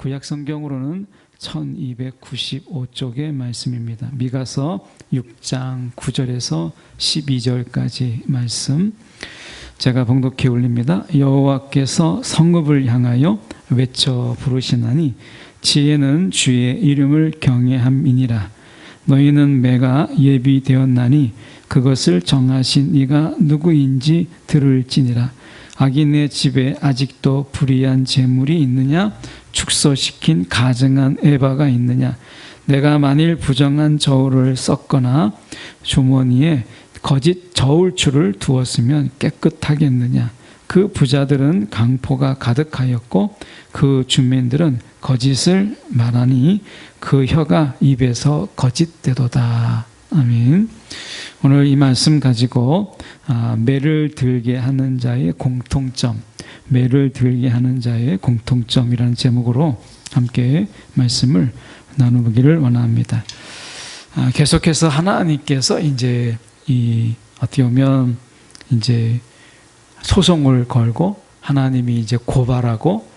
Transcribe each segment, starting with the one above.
구약 성경으로는 1295쪽의 말씀입니다. 미가서 6장 9절에서 12절까지 말씀 제가 봉독해 올립니다. 여호와께서 성읍을 향하여 외쳐 부르시나니 지혜는 주의 이름을 경외함이니라. 너희는 매가 예비되었나니 그것을 정하신 이가 누구인지 들을지니라. 악인의 집에 아직도 불의한 재물이 있느냐? 축소시킨 가증한 에바가 있느냐? 내가 만일 부정한 저울을 썼거나 주머니에 거짓 저울추를 두었으면 깨끗하겠느냐? 그 부자들은 강포가 가득하였고 그 주민들은 거짓을 말하니 그 혀가 입에서 거짓되도다. 아멘. 오늘 이 말씀 가지고 매를 들게 하는 자의 공통점, 매를 들게 하는 자의 공통점이라는 제목으로 함께 말씀을 나누기를 원합니다. 계속해서 하나님께서 이제 어떻게 보면 이제 소송을 걸고 하나님이 이제 고발하고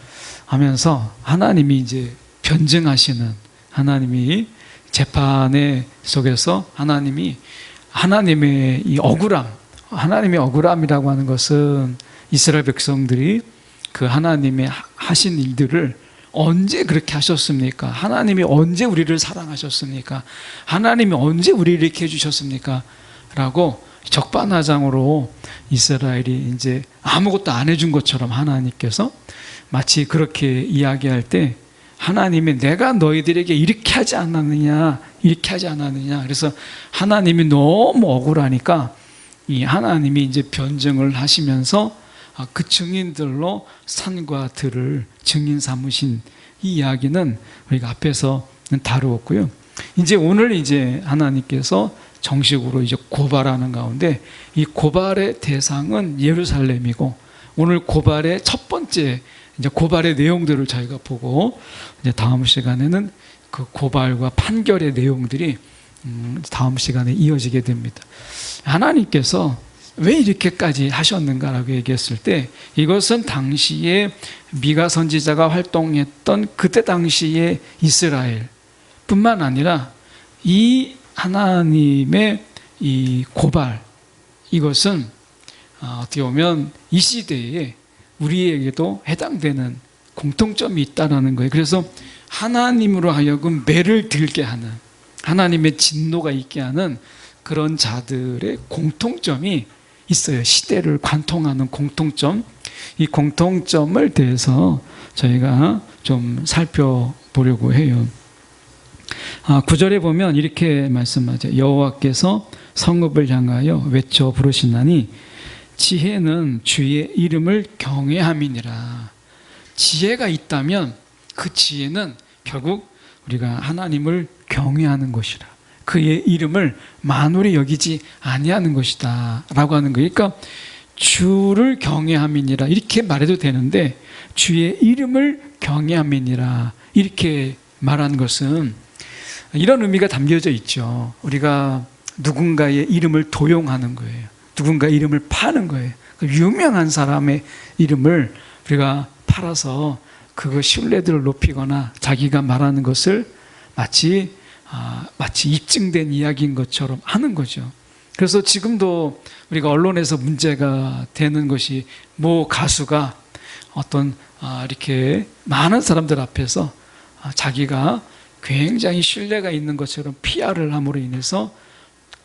하면서 하나님이 이제 변증하시는, 하나님이 재판의 속에서 하나님의 이 억울함, 하나님의 억울함이라고 하는 것은 이스라엘 백성들이 그 하나님의 하신 일들을 언제 그렇게 하셨습니까? 하나님이 언제 우리를 사랑하셨습니까? 하나님이 언제 우리를 이렇게 해주셨습니까? 라고 적반하장으로 이스라엘이 이제 아무것도 안 해준 것처럼 하나님께서 마치 그렇게 이야기할 때 하나님이 내가 너희들에게 이렇게 하지 않았느냐, 이렇게 하지 않았느냐. 그래서 하나님이 너무 억울하니까 이 하나님이 이제 변증을 하시면서 그 증인들로 산과 들을 증인 삼으신 이 이야기는 우리가 앞에서 다루었고요. 이제 오늘 이제 하나님께서 정식으로 이제 고발하는 가운데 이 고발의 대상은 예루살렘이고 오늘 고발의 첫 번째 이제 고발의 내용들을 저희가 보고 이제 다음 시간에는 그 고발과 판결의 내용들이 다음 시간에 이어지게 됩니다. 하나님께서 왜 이렇게까지 하셨는가라고 얘기했을 때 이것은 당시에 미가 선지자가 활동했던 그때 당시의 이스라엘 뿐만 아니라 이 하나님의 이 고발, 이것은 어떻게 보면 이 시대에 우리에게도 해당되는 공통점이 있다는 거예요. 그래서 하나님으로 하여금 매를 들게 하는, 하나님의 진노가 있게 하는 그런 자들의 공통점이 있어요. 시대를 관통하는 공통점. 이 공통점을 대해서 저희가 좀 살펴보려고 해요. 9절에 보면 이렇게 말씀하죠. 여호와께서 성읍을 향하여 외쳐 부르시나니 지혜는 주의 이름을 경외함이니라. 지혜가 있다면 그 지혜는 결국 우리가 하나님을 경외하는 것이라. 그의 이름을 만홀히 여기지 아니하는 것이다 라고 하는 거예요. 그러니까 주를 경외함이니라 이렇게 말해도 되는데 주의 이름을 경외함이니라 이렇게 말하는 것은 이런 의미가 담겨져 있죠. 우리가 누군가의 이름을 도용하는 거예요. 누군가의 이름을 파는 거예요. 그 유명한 사람의 이름을 우리가 팔아서 그 신뢰도를 높이거나 자기가 말하는 것을 마치 입증된 이야기인 것처럼 하는 거죠. 그래서 지금도 우리가 언론에서 문제가 되는 것이 모 가수가 어떤 이렇게 많은 사람들 앞에서 자기가 굉장히 신뢰가 있는 것처럼 PR을 함으로 인해서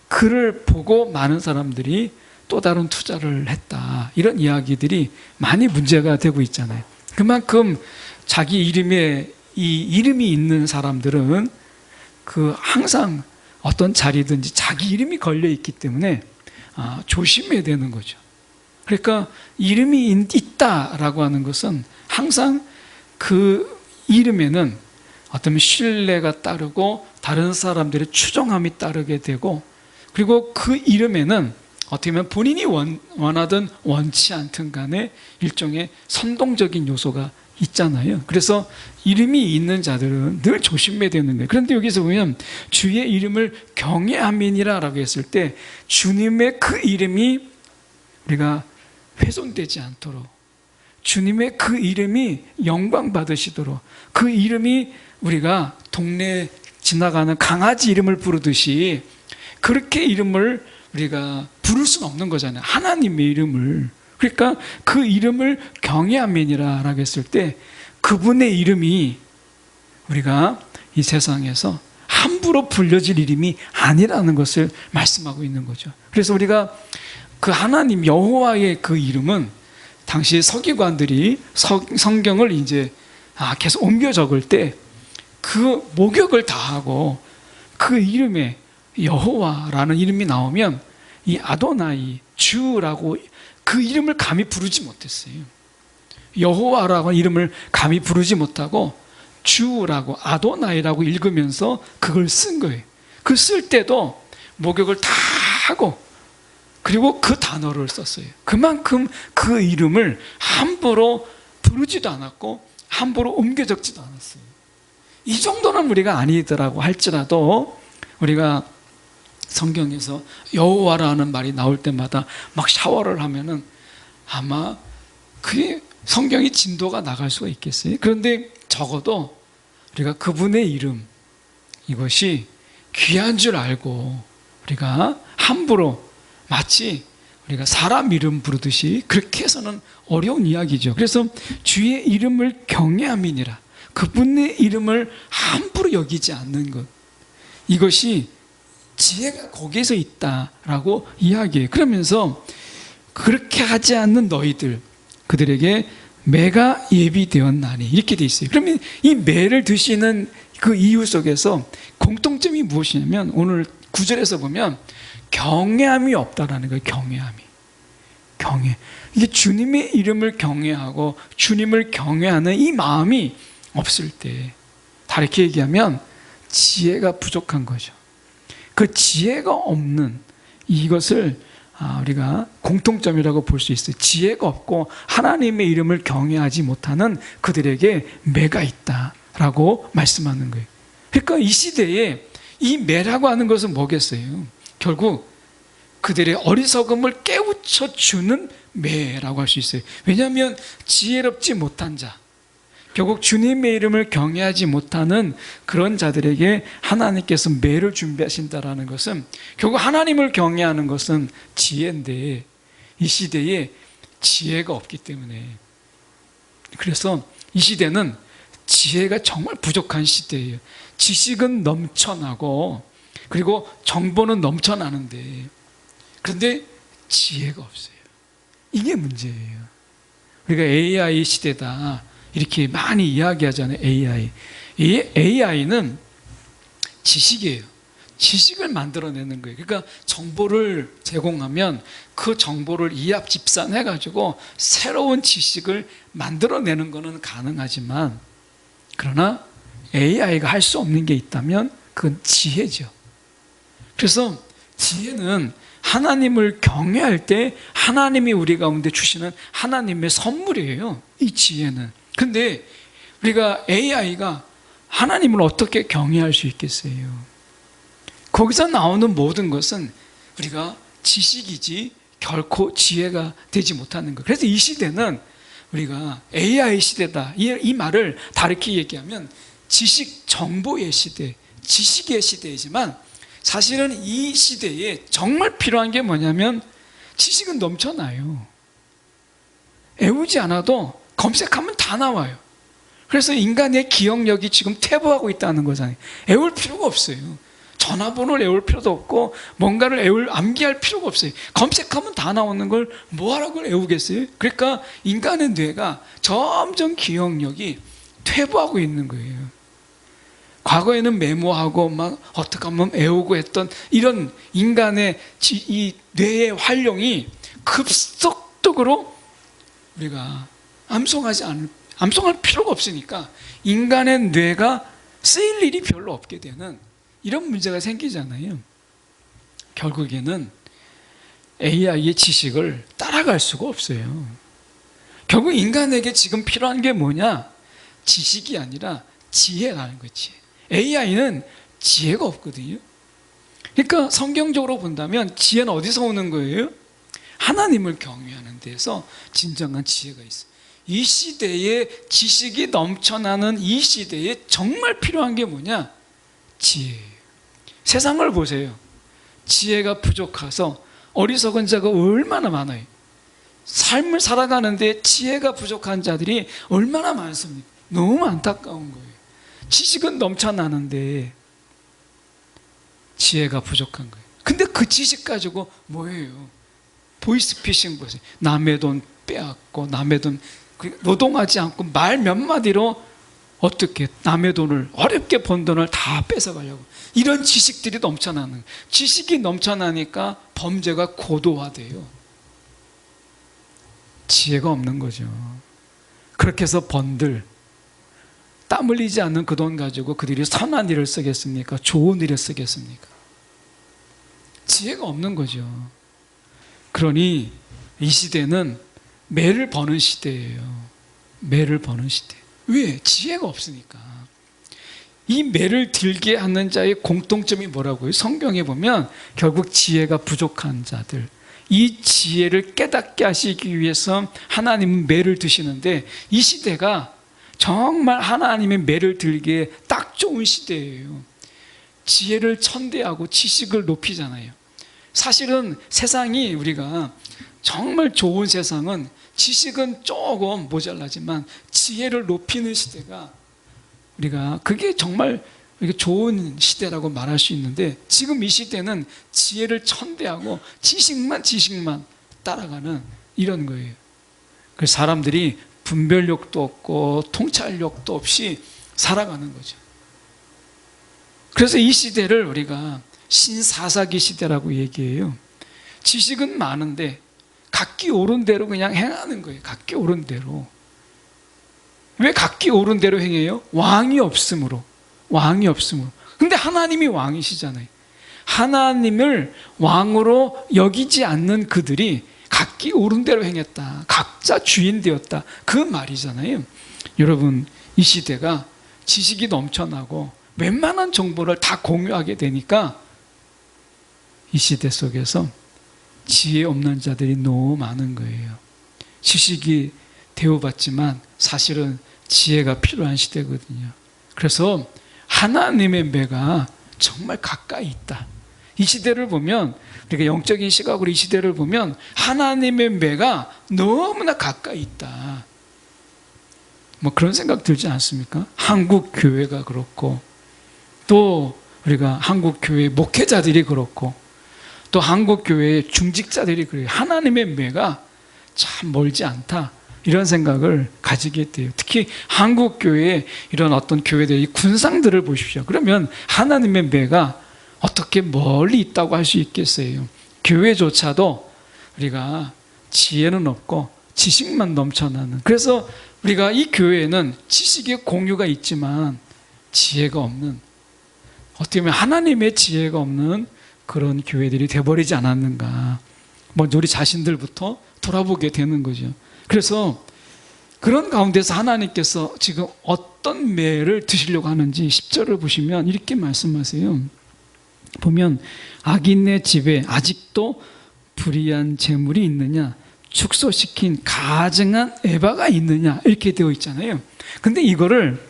그를 보고 많은 사람들이 또 다른 투자를 했다. 이런 이야기들이 많이 문제가 되고 있잖아요. 그만큼 자기 이름에 이 이름이 있는 사람들은 그 항상 어떤 자리든지 자기 이름이 걸려 있기 때문에 조심해야 되는 거죠. 그러니까 이름이 있다라고 하는 것은 항상 그 이름에는 어떤 신뢰가 따르고 다른 사람들의 추정함이 따르게 되고 그리고 그 이름에는 어떻게 보면 본인이 원하든 원치 않든 간에 일종의 선동적인 요소가 있잖아요. 그래서 이름이 있는 자들은 늘 조심해야 되는 거예요. 그런데 여기서 보면 주의 이름을 경외함이니라 라고 했을 때 주님의 그 이름이 우리가 훼손되지 않도록 주님의 그 이름이 영광 받으시도록, 그 이름이 우리가 동네 지나가는 강아지 이름을 부르듯이 그렇게 이름을 우리가 부를 수는 없는 거잖아요. 하나님의 이름을. 그러니까 그 이름을 경외함이니라 라고 했을 때 그분의 이름이 우리가 이 세상에서 함부로 불려질 이름이 아니라는 것을 말씀하고 있는 거죠. 그래서 우리가 그 하나님 여호와의 그 이름은 당시 서기관들이 성경을 이제 계속 옮겨 적을 때 그 목역을 다하고 그 이름에 여호와라는 이름이 나오면 이 아도나이, 주라고 그 이름을 감히 부르지 못했어요. 여호와라고 이름을 감히 부르지 못하고 주라고 아도나이라고 읽으면서 그걸 쓴 거예요. 그 쓸 때도 목역을 다 하고 그리고 그 단어를 썼어요. 그만큼 그 이름을 함부로 부르지도 않았고 함부로 옮겨 적지도 않았어요. 이 정도는 우리가 아니더라고 할지라도 우리가 성경에서 여호와라는 말이 나올 때마다 막 샤워를 하면은 아마 그게 성경의 진도가 나갈 수가 있겠어요. 그런데 적어도 우리가 그분의 이름, 이것이 귀한 줄 알고 우리가 함부로 마치 우리가 사람 이름 부르듯이 그렇게 해서는 어려운 이야기죠. 그래서 주의 이름을 경외함이니라, 그분의 이름을 함부로 여기지 않는 것, 이것이 지혜가 거기에서 있다라고 이야기해요. 그러면서 그렇게 하지 않는 너희들, 그들에게 매가 예비되었나니, 이렇게 돼 있어요. 그러면 이 매를 드시는 그 이유 속에서 공통점이 무엇이냐면 오늘 9절에서 보면 경외함이 없다라는 거예요. 경외. 이게 주님의 이름을 경외하고 주님을 경외하는 이 마음이 없을 때, 다르게 얘기하면 지혜가 부족한 거죠. 그 지혜가 없는 이것을 우리가 공통점이라고 볼 수 있어요. 지혜가 없고 하나님의 이름을 경외하지 못하는 그들에게 매가 있다라고 말씀하는 거예요. 그러니까 이 시대에 이 매라고 하는 것은 뭐겠어요? 결국 그들의 어리석음을 깨우쳐 주는 매라고 할 수 있어요. 왜냐하면 지혜롭지 못한 자, 결국 주님의 이름을 경외하지 못하는 그런 자들에게 하나님께서 매를 준비하신다라는 것은, 결국 하나님을 경외하는 것은 지혜인데 이 시대에 지혜가 없기 때문에, 그래서 이 시대는 지혜가 정말 부족한 시대예요. 지식은 넘쳐나고 그리고 정보는 넘쳐나는데 그런데 지혜가 없어요. 이게 문제예요. 우리가 AI 시대다 이렇게 많이 이야기하잖아요. AI는 지식이에요. 지식을 만들어내는 거예요. 그러니까 정보를 제공하면 그 정보를 이합집산해가지고 새로운 지식을 만들어내는 것은 가능하지만, 그러나 AI가 할 수 없는 게 있다면 그건 지혜죠. 그래서 지혜는 하나님을 경외할 때 하나님이 우리 가운데 주시는 하나님의 선물이에요. 이 지혜는. 근데 우리가 AI가 하나님을 어떻게 경외할 수 있겠어요? 거기서 나오는 모든 것은 우리가 지식이지 결코 지혜가 되지 못하는 거예요. 그래서 이 시대는 우리가 AI 시대다, 이 말을 다르게 얘기하면 지식 정보의 시대, 지식의 시대이지만 사실은 이 시대에 정말 필요한 게 뭐냐면 지식은 넘쳐나요. 애우지 않아도 검색하면 다 나와요. 그래서 인간의 기억력이 지금 퇴보하고 있다는 거잖아요. 애울 필요가 없어요. 전화번호를 애울 필요도 없고 뭔가를 암기할 필요가 없어요. 검색하면 다 나오는 걸 뭐하라고 애우겠어요? 그러니까 인간의 뇌가 점점 기억력이 퇴보하고 있는 거예요. 과거에는 메모하고 막 어떻게 하면 애우고 했던 이런 인간의 이 뇌의 활용이 급속도로 우리가 암송할 필요가 없으니까 인간의 뇌가 쓰일 일이 별로 없게 되는 이런 문제가 생기잖아요. 결국에는 AI의 지식을 따라갈 수가 없어요. 결국 인간에게 지금 필요한 게 뭐냐? 지식이 아니라 지혜라는 거지. AI는 지혜가 없거든요. 그러니까 성경적으로 본다면 지혜는 어디서 오는 거예요? 하나님을 경외하는 데서 진정한 지혜가 있어요. 이 시대에 지식이 넘쳐나는 이 시대에 정말 필요한 게 뭐냐? 지혜예요. 세상을 보세요. 지혜가 부족해서 어리석은 자가 얼마나 많아요. 삶을 살아가는데 지혜가 부족한 자들이 얼마나 많습니까? 너무 안타까운 거예요. 지식은 넘쳐나는데 지혜가 부족한 거예요. 근데 그 지식 가지고 뭐예요? 보이스피싱 보세요. 남의 돈 빼앗고 남의 돈 노동하지 않고 말 몇 마디로 어떻게 남의 돈을 어렵게 번 돈을 다 뺏어가려고. 이런 지식들이 넘쳐나는 거예요. 지식이 넘쳐나니까 범죄가 고도화돼요. 지혜가 없는 거죠. 그렇게 해서 번들 땀 흘리지 않는 그 돈 가지고 그들이 선한 일을 쓰겠습니까? 좋은 일을 쓰겠습니까? 지혜가 없는 거죠. 그러니 이 시대는 매를 버는 시대예요. 매를 버는 시대. 왜? 지혜가 없으니까. 이 매를 들게 하는 자의 공통점이 뭐라고요? 성경에 보면 결국 지혜가 부족한 자들, 이 지혜를 깨닫게 하시기 위해서 하나님은 매를 드시는데, 이 시대가 정말 하나님의 매를 들기에 딱 좋은 시대예요. 지혜를 천대하고 지식을 높이잖아요. 사실은 세상이, 우리가 정말 좋은 세상은 지식은 조금 모자라지만 지혜를 높이는 시대가, 우리가 그게 정말 좋은 시대라고 말할 수 있는데, 지금 이 시대는 지혜를 천대하고 지식만 따라가는 이런 거예요. 그래서 사람들이 분별력도 없고 통찰력도 없이 살아가는 거죠. 그래서 이 시대를 우리가 신사사기 시대라고 얘기해요. 지식은 많은데 각기 옳은 대로 그냥 행하는 거예요. 각기 옳은 대로. 왜 각기 옳은 대로 행해요? 왕이 없으므로. 근데 하나님이 왕이시잖아요. 하나님을 왕으로 여기지 않는 그들이 각기 옳은 대로 행했다, 각자 주인 되었다, 그 말이잖아요. 여러분, 이 시대가 지식이 넘쳐나고 웬만한 정보를 다 공유하게 되니까 이 시대 속에서 지혜 없는 자들이 너무 많은 거예요. 지식이 대우받지만 사실은 지혜가 필요한 시대거든요. 그래서 하나님의 매가 정말 가까이 있다. 이 시대를 보면, 우리가 영적인 시각으로 이 시대를 보면 하나님의 매가 너무나 가까이 있다. 뭐 그런 생각 들지 않습니까? 한국 교회가 그렇고, 또 우리가 한국 교회 목회자들이 그렇고, 또 한국 교회의 중직자들이 그래요. 하나님의 매가 참 멀지 않다, 이런 생각을 가지게 돼요. 특히 한국 교회의 이런 어떤 교회들의 군상들을 보십시오. 그러면 하나님의 매가 어떻게 멀리 있다고 할 수 있겠어요? 교회조차도 우리가 지혜는 없고 지식만 넘쳐나는, 그래서 우리가 이 교회에는 지식의 공유가 있지만 지혜가 없는, 어떻게 보면 하나님의 지혜가 없는 그런 교회들이 돼버리지 않았는가. 먼저 우리 자신들부터 돌아보게 되는 거죠. 그래서 그런 가운데서 하나님께서 지금 어떤 매를 드시려고 하는지 10절을 보시면 이렇게 말씀하세요. 보면 악인의 집에 아직도 불의한 재물이 있느냐, 축소시킨 가증한 에바가 있느냐, 이렇게 되어 있잖아요. 근데 이거를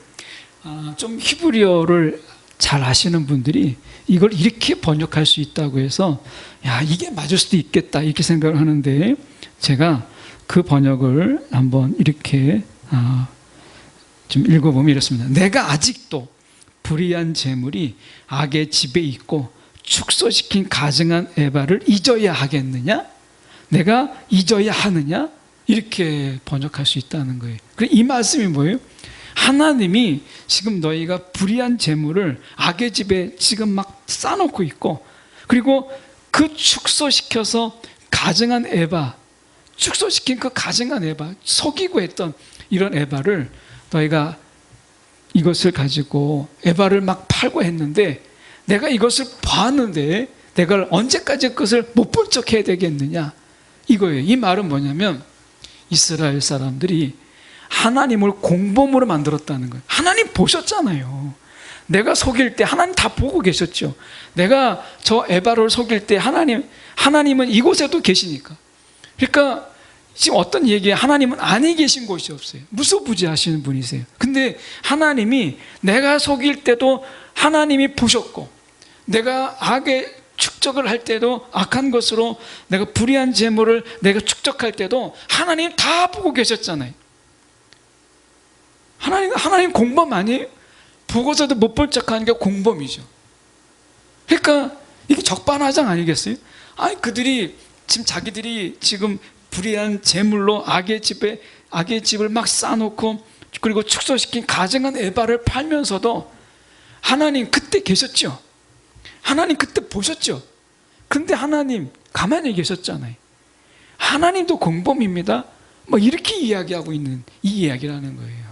좀 히브리어를 잘 아시는 분들이 이걸 이렇게 번역할 수 있다고 해서, 야, 이게 맞을 수도 있겠다, 이렇게 생각을 하는데, 제가 그 번역을 한번 이렇게 좀 읽어보면 이렇습니다. 내가 아직도 불의한 재물이 악의 집에 있고 축소시킨 가증한 에바를 잊어야 하겠느냐? 내가 잊어야 하느냐? 이렇게 번역할 수 있다는 거예요. 이 말씀이 뭐예요? 하나님이 지금 너희가 불의한 재물을 악의 집에 지금 막 쌓아놓고 있고, 그리고 그 축소시켜서 가증한 에바, 축소시킨 그 가증한 에바, 속이고 했던 이런 에바를 너희가 이것을 가지고 에바를 막 팔고 했는데, 내가 이것을 봤는데 내가 언제까지 그것을 못 본 척 해야 되겠느냐, 이거예요. 이 말은 뭐냐면 이스라엘 사람들이 하나님을 공범으로 만들었다는 거예요. 하나님 보셨잖아요. 내가 속일 때 하나님 다 보고 계셨죠. 내가 저 에바를 속일 때 하나님은 이곳에도 계시니까. 그러니까 지금 어떤 얘기에 하나님은 안에 계신 곳이 없어요. 무소부지하시는 분이세요. 근데 하나님이 내가 속일 때도 하나님이 보셨고, 내가 악의 축적을 할 때도, 악한 것으로 내가 불의한 재물을 내가 축적할 때도 하나님 다 보고 계셨잖아요. 하나님 공범 아니에요? 보고서도 못 볼 척하는 게 공범이죠. 그러니까 이게 적반하장 아니겠어요? 아니, 그들이 지금 자기들이 지금 불의한 재물로 악의 집을 막 쌓아놓고, 그리고 축소시킨 가증한 에바를 팔면서도 하나님 그때 계셨죠. 하나님 그때 보셨죠. 근데 하나님 가만히 계셨잖아요. 하나님도 공범입니다. 뭐 이렇게 이야기하고 있는 이 이야기라는 거예요.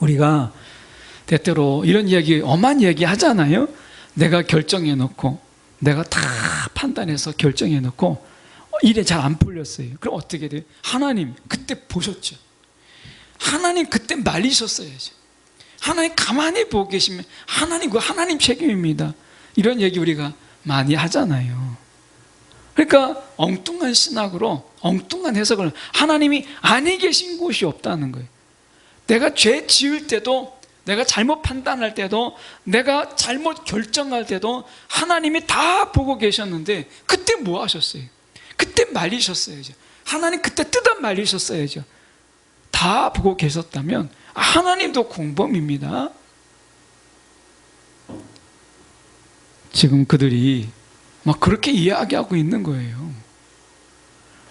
우리가 때때로 이런 이야기, 엄한 이야기 하잖아요. 내가 결정해 놓고, 내가 다 판단해서 결정해 놓고 일에 잘 안 풀렸어요. 그럼 어떻게 돼요? 하나님 그때 보셨죠. 하나님 그때 말리셨어야죠. 하나님 가만히 보고 계시면 하나님, 그 하나님 책임입니다. 이런 얘기 우리가 많이 하잖아요. 그러니까 엉뚱한 신학으로, 엉뚱한 해석을, 하나님이 안에 계신 곳이 없다는 거예요. 내가 죄 지을 때도, 내가 잘못 판단할 때도, 내가 잘못 결정할 때도 하나님이 다 보고 계셨는데 그때 뭐 하셨어요? 그때 말리셨어야죠. 하나님 그때 뜯어 말리셨어야죠. 다 보고 계셨다면 하나님도 공범입니다. 지금 그들이 막 그렇게 이야기하고 있는 거예요.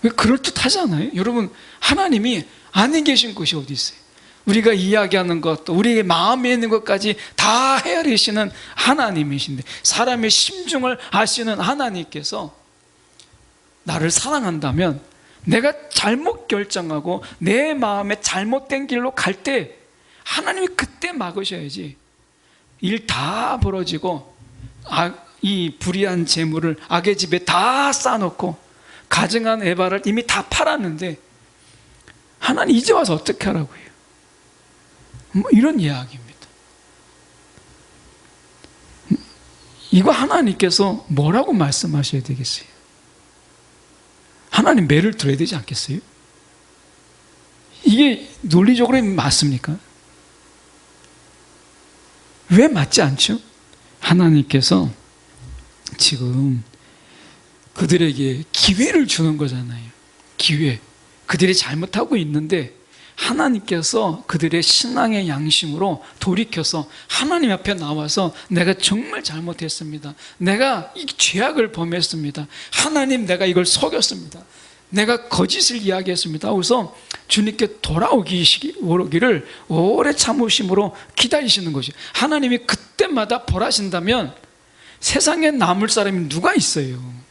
왜? 그럴듯하잖아요. 여러분, 하나님이 안에 계신 곳이 어디 있어요? 우리가 이야기하는 것도, 우리의 마음에 있는 것까지 다 헤아리시는 하나님이신데, 사람의 심중을 아시는 하나님께서 나를 사랑한다면 내가 잘못 결정하고 내 마음에 잘못된 길로 갈 때 하나님이 그때 막으셔야지. 일 다 벌어지고 이 불의한 재물을 악의 집에 다 쌓아놓고 가증한 에바를 이미 다 팔았는데 하나님 이제 와서 어떻게 하라고요? 뭐 이런 이야기입니다. 이거 하나님께서 뭐라고 말씀하셔야 되겠어요? 하나님 매를 들어야 되지 않겠어요? 이게 논리적으로 맞습니까? 왜 맞지 않죠? 하나님께서 지금 그들에게 기회를 주는 거잖아요. 기회. 그들이 잘못하고 있는데 하나님께서 그들의 신앙의 양심으로 돌이켜서 하나님 앞에 나와서 내가 정말 잘못했습니다. 내가 이 죄악을 범했습니다. 하나님, 내가 이걸 속였습니다. 내가 거짓을 이야기했습니다. 그래서 주님께 돌아오기를 오래 참으심으로 기다리시는 거죠. 하나님이 그때마다 벌하신다면 세상에 남을 사람이 누가 있어요?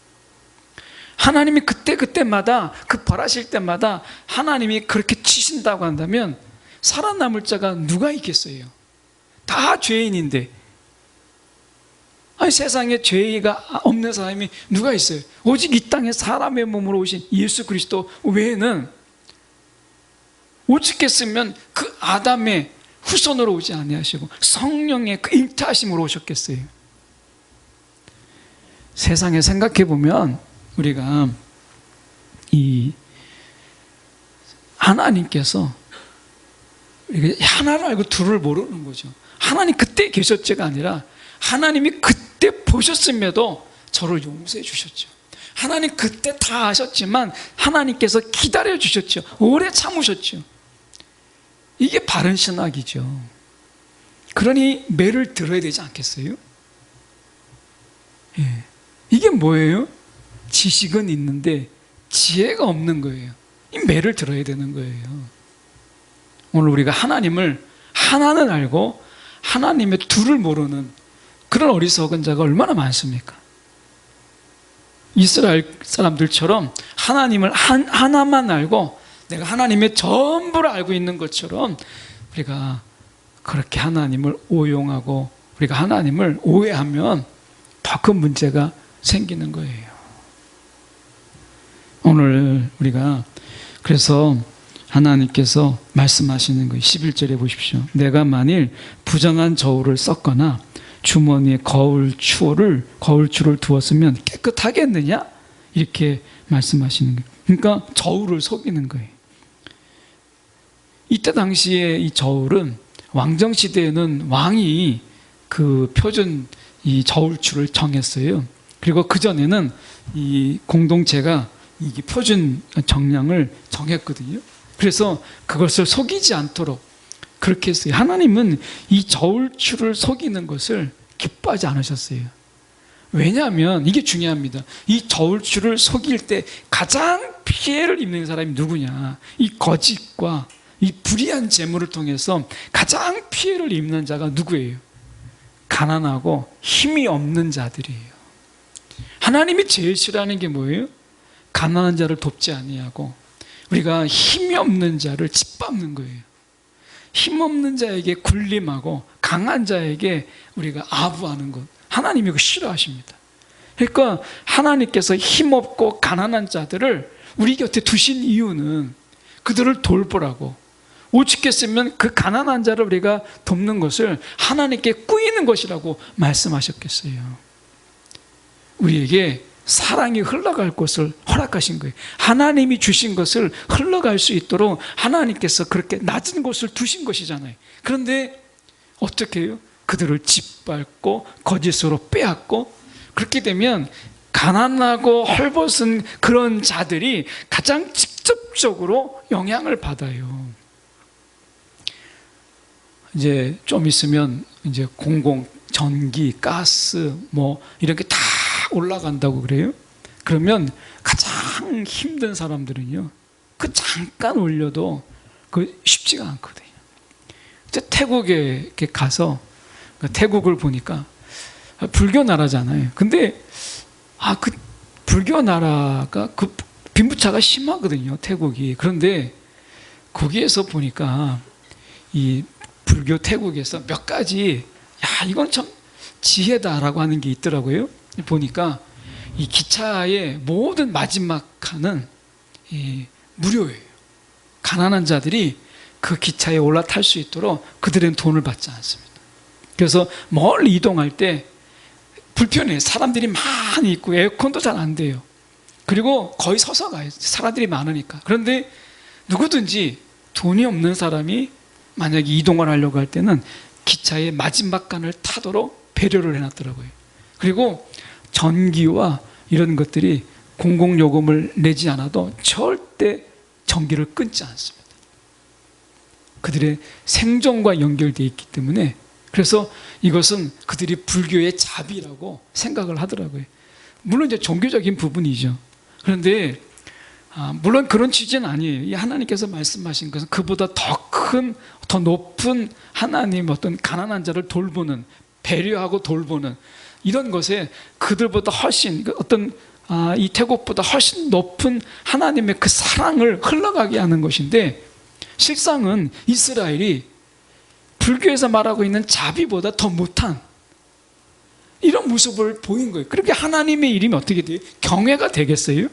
하나님이 그때마다 그 벌하실 때마다 하나님이 그렇게 치신다고 한다면 살아남을 자가 누가 있겠어요? 다 죄인인데, 아니 세상에 죄가 없는 사람이 누가 있어요? 오직 이 땅에 사람의 몸으로 오신 예수 그리스도 외에는, 오직했으면 그 아담의 후손으로 오지 아니하시고 성령의 그 잉태하심으로 오셨겠어요? 세상에 생각해 보면 우리가 이 하나님께서 하나를 알고 둘을 모르는 거죠. 하나님 그때 계셨지가 아니라 하나님이 그때 보셨음에도 저를 용서해 주셨죠. 하나님 그때 다 아셨지만 하나님께서 기다려 주셨죠. 오래 참으셨죠. 이게 바른 신학이죠. 그러니 매를 들어야 되지 않겠어요? 예. 이게 뭐예요? 지식은 있는데 지혜가 없는 거예요. 이 매를 들어야 되는 거예요. 오늘 우리가 하나님을 하나는 알고 하나님의 둘을 모르는 그런 어리석은 자가 얼마나 많습니까? 이스라엘 사람들처럼 하나님을 하나만 알고 내가 하나님의 전부를 알고 있는 것처럼 우리가 그렇게 하나님을 오용하고 우리가 하나님을 오해하면 더 큰 문제가 생기는 거예요. 오늘 우리가 그래서 하나님께서 말씀하시는 거예요. 11절에 보십시오. 내가 만일 부정한 저울을 썼거나 주머니에 거울추를 두었으면 깨끗하겠느냐? 이렇게 말씀하시는 거예요. 그러니까 저울을 속이는 거예요. 이때 당시에 이 저울은 왕정시대에는 왕이 그 표준 이 저울추를 정했어요. 그리고 그전에는 이 공동체가 이 표준 정량을 정했거든요. 그래서 그것을 속이지 않도록 그렇게 했어요. 하나님은 이 저울추를 속이는 것을 기뻐하지 않으셨어요. 왜냐하면 이게 중요합니다. 이 저울추를 속일 때 가장 피해를 입는 사람이 누구냐? 이 거짓과 이 불의한 재물을 통해서 가장 피해를 입는 자가 누구예요? 가난하고 힘이 없는 자들이에요. 하나님이 제일 싫어하는 게 뭐예요? 가난한 자를 돕지 아니하고 우리가 힘이 없는 자를 짓밟는 거예요. 힘 없는 자에게 군림하고 강한 자에게 우리가 아부하는 것, 하나님이 그거 싫어하십니다. 그러니까 하나님께서 힘없고 가난한 자들을 우리 곁에 두신 이유는 그들을 돌보라고, 오죽했으면 그 가난한 자를 우리가 돕는 것을 하나님께 꾸이는 것이라고 말씀하셨겠어요. 우리에게 사랑이 흘러갈 곳을 허락하신 거예요. 하나님이 주신 것을 흘러갈 수 있도록 하나님께서 그렇게 낮은 곳을 두신 것이잖아요. 그런데 어떻게 해요? 그들을 짓밟고 거짓으로 빼앗고, 그렇게 되면 가난하고 헐벗은 그런 자들이 가장 직접적으로 영향을 받아요. 이제 좀 있으면 이제 공공, 전기, 가스 뭐 이런 게 다 올라간다고 그래요. 그러면 가장 힘든 사람들은요, 그 잠깐 올려도 그 쉽지가 않거든요. 태국에 이렇게 가서 태국을 보니까 불교 나라잖아요. 근데 그 불교 나라가 그 빈부차가 심하거든요, 태국이. 그런데 거기에서 보니까 이 불교 태국에서 몇 가지, 이건 참 지혜다라고 하는 게 있더라고요. 보니까 이 기차의 모든 마지막 칸은 무료예요. 가난한 자들이 그 기차에 올라탈 수 있도록 그들은 돈을 받지 않습니다. 그래서 멀리 이동할 때 불편해요. 사람들이 많이 있고 에어컨도 잘 안 돼요. 그리고 거의 서서 가요. 사람들이 많으니까. 그런데 누구든지 돈이 없는 사람이 만약에 이동을 하려고 할 때는 기차의 마지막 칸을 타도록 배려를 해놨더라고요. 그리고 전기와 이런 것들이 공공요금을 내지 않아도 절대 전기를 끊지 않습니다. 그들의 생존과 연결되어 있기 때문에, 그래서 이것은 그들이 불교의 자비라고 생각을 하더라고요. 물론 이제 종교적인 부분이죠. 그런데 물론 그런 취지는 아니에요. 이 하나님께서 말씀하신 것은 그보다 더 큰, 더 높은 하나님, 어떤 가난한 자를 돌보는, 배려하고 돌보는 이런 것에 그들보다 훨씬 어떤 이 태국보다 훨씬 높은 하나님의 그 사랑을 흘러가게 하는 것인데, 실상은 이스라엘이 불교에서 말하고 있는 자비보다 더 못한 이런 모습을 보인 거예요. 그렇게 하나님의 이름이 어떻게 돼요? 경외가 되겠어요?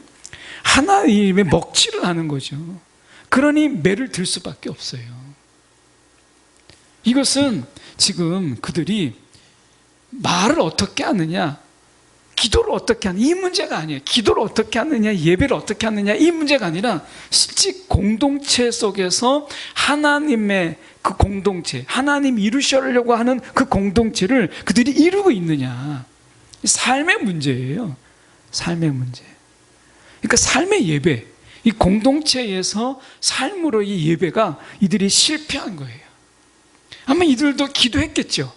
하나님의 먹칠을 하는 거죠. 그러니 매를 들 수밖에 없어요. 이것은 지금 그들이 말을 어떻게 하느냐, 기도를 어떻게 하느냐, 이 문제가 아니에요. 기도를 어떻게 하느냐, 예배를 어떻게 하느냐, 이 문제가 아니라 실제 공동체 속에서 하나님의 그 공동체, 하나님 이루시려고 하는 그 공동체를 그들이 이루고 있느냐, 삶의 문제예요. 삶의 문제. 그러니까 삶의 예배, 이 공동체에서 삶으로 이 예배가 이들이 실패한 거예요. 아마 이들도 기도했겠죠.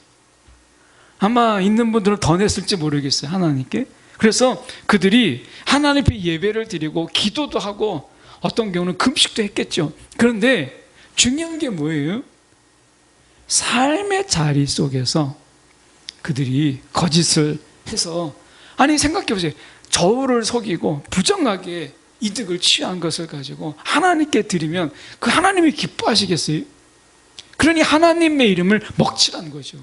아마 있는 분들은 더 냈을지 모르겠어요, 하나님께. 그래서 그들이 하나님 앞에 예배를 드리고 기도도 하고 어떤 경우는 금식도 했겠죠. 그런데 중요한 게 뭐예요? 삶의 자리 속에서 그들이 거짓을 해서, 아니 생각해 보세요. 저울을 속이고 부정하게 이득을 취한 것을 가지고 하나님께 드리면 그 하나님이 기뻐하시겠어요? 그러니 하나님의 이름을 먹칠한 거죠.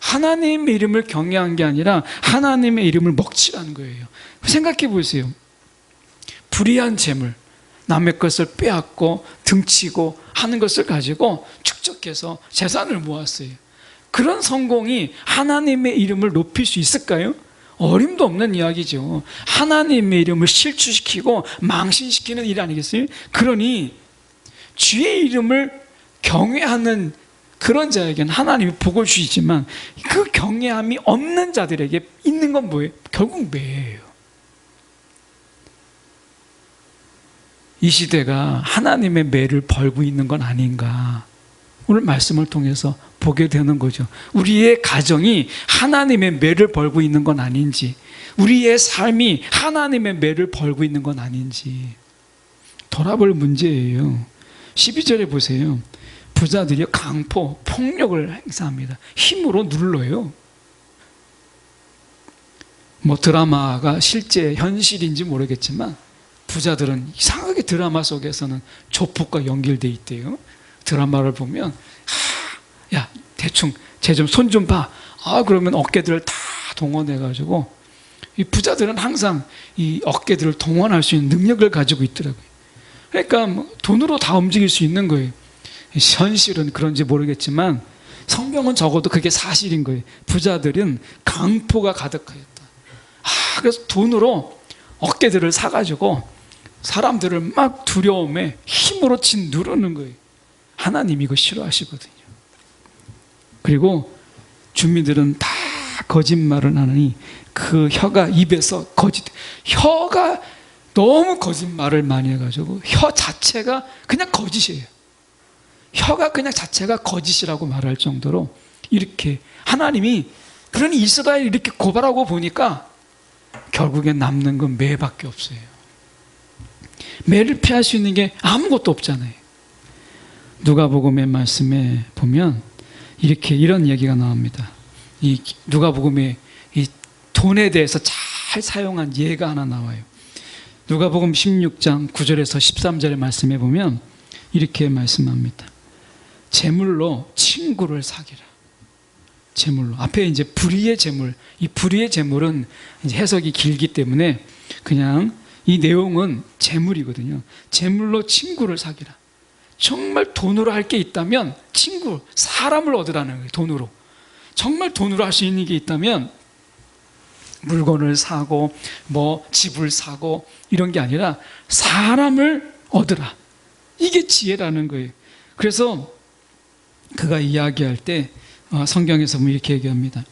하나님의 이름을 경외한 게 아니라 하나님의 이름을 먹칠한 거예요. 생각해 보세요. 불의한 재물, 남의 것을 빼앗고 등치고 하는 것을 가지고 축적해서 재산을 모았어요. 그런 성공이 하나님의 이름을 높일 수 있을까요? 어림도 없는 이야기죠. 하나님의 이름을 실추시키고 망신시키는 일 아니겠어요? 그러니 주의 이름을 경외하는 그런 자에게는 하나님이 복을 주시지만 그 경외함이 없는 자들에게 있는 건 뭐예요? 결국 매예요. 이 시대가 하나님의 매를 벌고 있는 건 아닌가, 오늘 말씀을 통해서 보게 되는 거죠. 우리의 가정이 하나님의 매를 벌고 있는 건 아닌지, 우리의 삶이 하나님의 매를 벌고 있는 건 아닌지 돌아볼 문제예요. 12절에 보세요. 부자들이 강포, 폭력을 행사합니다. 힘으로 눌러요. 뭐 드라마가 실제 현실인지 모르겠지만 부자들은 이상하게 드라마 속에서는 조폭과 연결돼 있대요. 드라마를 보면 야 대충 쟤 좀 손 좀 봐. 그러면 어깨들을 다 동원해가지고, 이 부자들은 항상 이 어깨들을 동원할 수 있는 능력을 가지고 있더라고요. 그러니까 뭐 돈으로 다 움직일 수 있는 거예요. 현실은 그런지 모르겠지만 성경은 적어도 그게 사실인 거예요. 부자들은 강포가 가득하였다. 그래서 돈으로 어깨들을 사가지고 사람들을 막 두려움에 힘으로 짓누르는 거예요. 하나님 이거 싫어하시거든요. 그리고 주민들은 다 거짓말을 하느니 그 혀가 입에서 혀가 너무 거짓말을 많이 해가지고 혀 자체가 그냥 거짓이에요. 혀가 그냥 자체가 거짓이라고 말할 정도로 이렇게 하나님이, 그러니 이스라엘 이렇게 고발하고 보니까 결국엔 남는 건 매밖에 없어요. 매를 피할 수 있는 게 아무것도 없잖아요. 누가복음의 말씀에 보면 이런 얘기가 나옵니다. 이 누가복음에 이 돈에 대해서 잘 사용한 예가 하나 나와요. 누가복음 16장 9절에서 13절의 말씀에 보면 이렇게 말씀합니다. 재물로 친구를 사귀라. 재물로. 앞에 이제 불의의 재물. 이 불의의 재물은 이제 해석이 길기 때문에 그냥 이 내용은 재물이거든요. 재물로 친구를 사귀라. 정말 돈으로 할 게 있다면 친구, 사람을 얻으라는 거예요. 돈으로. 정말 돈으로 할 수 있는 게 있다면 물건을 사고 뭐 집을 사고 이런 게 아니라 사람을 얻으라. 이게 지혜라는 거예요. 그래서 그가 이야기할 때 성경에서 이렇게 얘기합니다.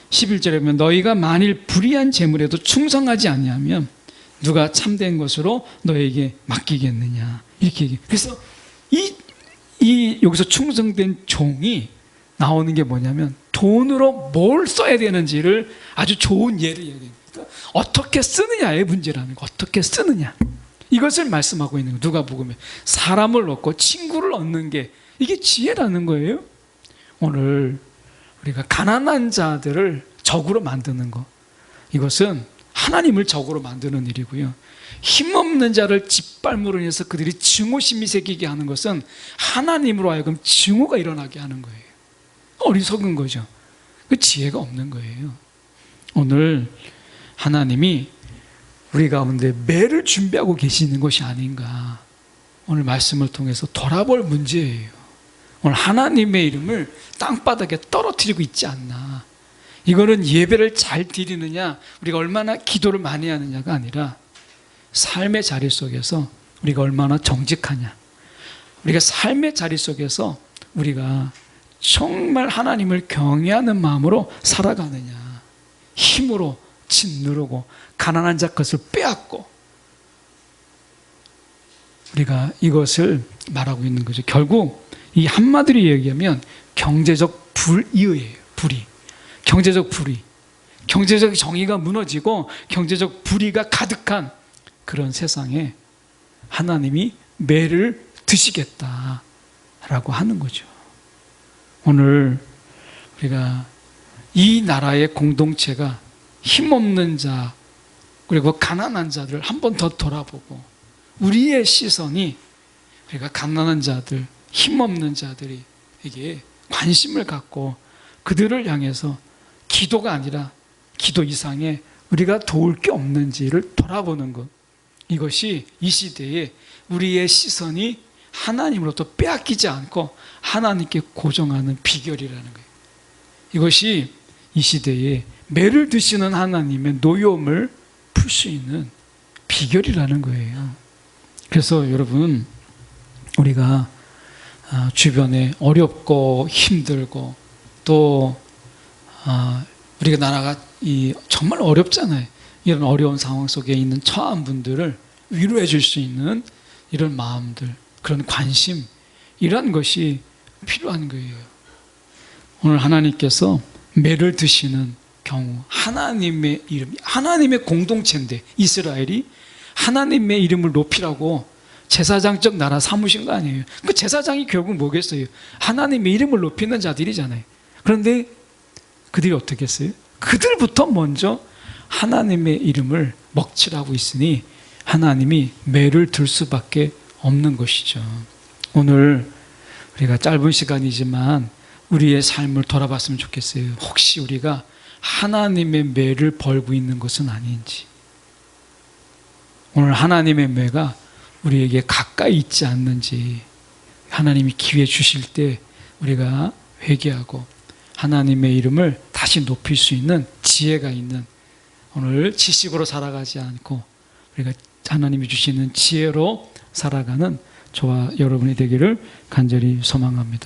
11절에 보면 너희가 만일 불의한 재물에도 충성하지 아니하면 누가 참된 것으로 너에게 맡기겠느냐, 이렇게 얘기해요. 그래서 여기서 충성된 종이 나오는 게 뭐냐면 돈으로 뭘 써야 되는지를 아주 좋은 예를 얘기합니다. 어떻게 쓰느냐의 문제라는 거. 어떻게 쓰느냐, 이것을 말씀하고 있는 거예요. 누가복음에 사람을 얻고 친구를 얻는 게 이게 지혜라는 거예요. 오늘 우리가 가난한 자들을 적으로 만드는 거, 이것은 하나님을 적으로 만드는 일이고요. 힘없는 자를 짓밟음으로 인해서 그들이 증오심이 생기게 하는 것은 하나님으로 하여금 증오가 일어나게 하는 거예요. 어리석은 거죠. 그 지혜가 없는 거예요. 오늘 하나님이 우리 가운데 매를 준비하고 계시는 것이 아닌가, 오늘 말씀을 통해서 돌아볼 문제예요. 오늘 하나님의 이름을 땅바닥에 떨어뜨리고 있지 않나. 이거는 예배를 잘 드리느냐, 우리가 얼마나 기도를 많이 하느냐가 아니라 삶의 자리 속에서 우리가 얼마나 정직하냐, 우리가 삶의 자리 속에서 우리가 정말 하나님을 경외하는 마음으로 살아가느냐, 힘으로 짓누르고 가난한 자 것을 빼앗고, 우리가 이것을 말하고 있는 거죠. 결국 이 한마디로 얘기하면 경제적 불의예요. 불의. 경제적 불의. 경제적 정의가 무너지고 경제적 불의가 가득한 그런 세상에 하나님이 매를 드시겠다라고 하는 거죠. 오늘 우리가 이 나라의 공동체가 힘없는 자 그리고 가난한 자들 한 번 더 돌아보고, 우리의 시선이 우리가 가난한 자들, 힘없는 자들에게 관심을 갖고 그들을 향해서 기도가 아니라 기도 이상의 우리가 도울 게 없는지를 돌아보는 것, 이것이 이 시대에 우리의 시선이 하나님으로부터 빼앗기지 않고 하나님께 고정하는 비결이라는 거예요. 이것이 이 시대의 매를 드시는 하나님의 노여움을 풀 수 있는 비결이라는 거예요. 그래서 여러분, 우리가 주변에 어렵고 힘들고 또 우리가 나라가 정말 어렵잖아요. 이런 어려운 상황 속에 있는 처한 분들을 위로해 줄 수 있는 이런 마음들, 그런 관심, 이런 것이 필요한 거예요. 오늘 하나님께서 매를 드시는 경우, 하나님의 이름, 하나님의 공동체인데 이스라엘이 하나님의 이름을 높이라고 제사장적 나라 삼으신 거 아니에요. 그 제사장이 결국 뭐겠어요? 하나님의 이름을 높이는 자들이잖아요. 그런데 그들이 어떻게 했어요? 그들부터 먼저 하나님의 이름을 먹칠하고 있으니 하나님이 매를 들 수밖에 없는 것이죠. 오늘 우리가 짧은 시간이지만 우리의 삶을 돌아봤으면 좋겠어요. 혹시 우리가 하나님의 매를 벌고 있는 것은 아닌지, 오늘 하나님의 매가 우리에게 가까이 있지 않는지, 하나님이 기회 주실 때 우리가 회개하고 하나님의 이름을 다시 높일 수 있는 지혜가 있는, 오늘 지식으로 살아가지 않고 우리가 하나님이 주시는 지혜로 살아가는 저와 여러분이 되기를 간절히 소망합니다.